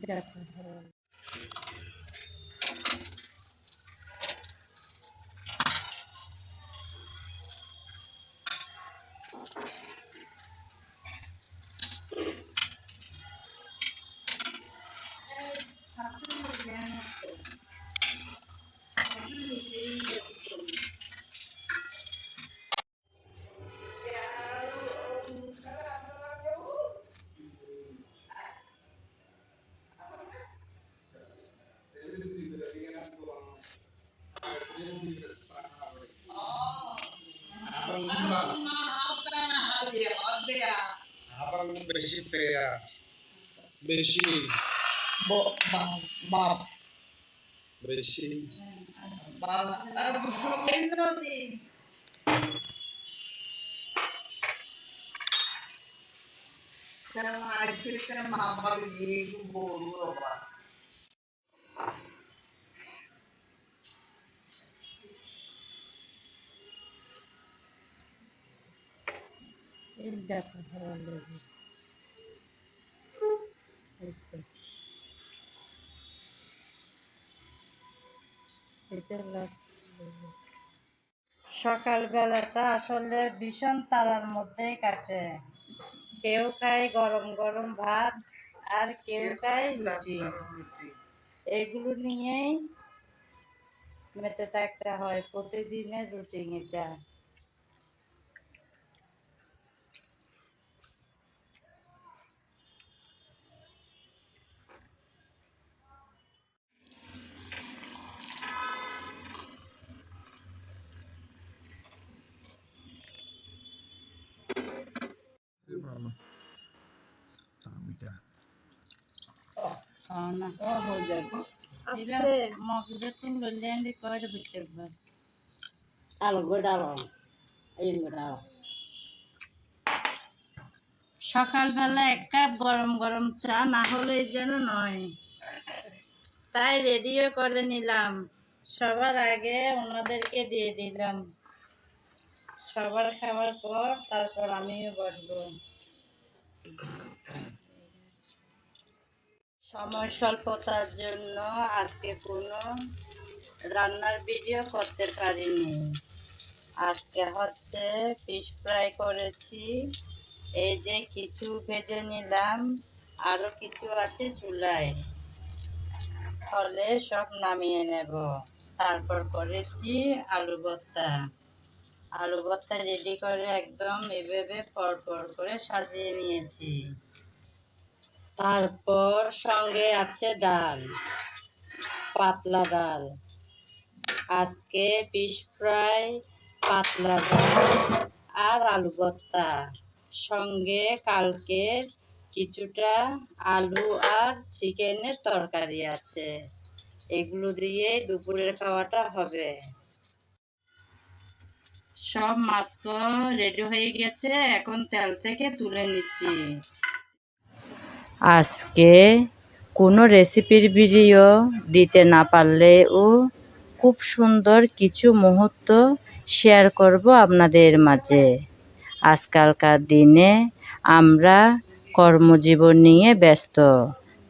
দেখো বেশি ফেয়া বেশি বেশি দেখো ভালো লাগে এটা লাস্ট সকালবেলাটা আসলে ভীষণ তাড়ার মধ্যেই কাটে। কেউ খায় গরম গরম ভাত আর কেউ খায় রুটি। এগুলো নিয়েই মেতে থাকতে হয় প্রতিদিনের রুটিন এটা। সকালবেলা এক কাপ গরম গরম চা না হলেই যেন নয়, তাই রেডিও করে নিলাম। সবার আগে ওনাদেরকে দিয়ে দিলাম, সবার খাওয়ার পর তারপর আমিও বসবো। সময় স্বল্পতার জন্য আজকে কোনো রান্নার ভিডিও করতে পারিনি। আজকে হচ্ছে ফিশ ফ্রাই করেছি, এই যে কিছু ভেজে নিলাম, আরো কিছু আছে চুলায়, ফলে সব নামিয়ে নেব। তারপর করেছি আলু ভর্তা। আলু ভর্তা রেডি করে একদম এভাবে পরপর করে সাজিয়ে নিয়েছি। তারপর সঙ্গে আছে ডাল, পাতলা ডাল। আজকে ফিশ ফ্রাই, পাতলা ডাল আর আলু ভর্তা, সঙ্গে কালকে কিছুটা আলু আর চিকেনের তরকারি আছে। এগুলো দিয়ে দুপুরের খাওয়াটা হবে। সব মাছ তো রেডি হয়ে গেছে, এখন তেল থেকে তুলে নিচ্ছি। আজকে কোনো রেসিপির ভিডিও দিতে না পারলেও খুব সুন্দর কিছু মুহূর্ত শেয়ার করব আপনাদের মাঝে। আজকালকার দিনে আমরা কর্মজীবন নিয়ে ব্যস্ত,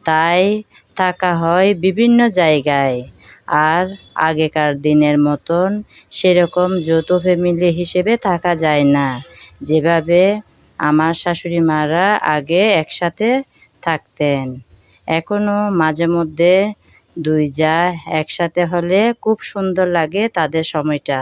তাই থাকা হয় বিভিন্ন জায়গায়। আর আগেকার দিনের মতন সেরকম যৌথ ফ্যামিলি হিসেবে থাকা যায় না। যেভাবে আমার শাশুড়ি মারা আগে একসাথে থাকতেন, এখনও মাঝে মধ্যে দুই যা একসাথে হলে খুব সুন্দর লাগে তাদের সময়টা।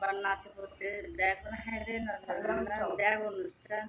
বান্নাতে করতে দেখুন হ্যাঁ রে না দেখ অনুষ্ঠান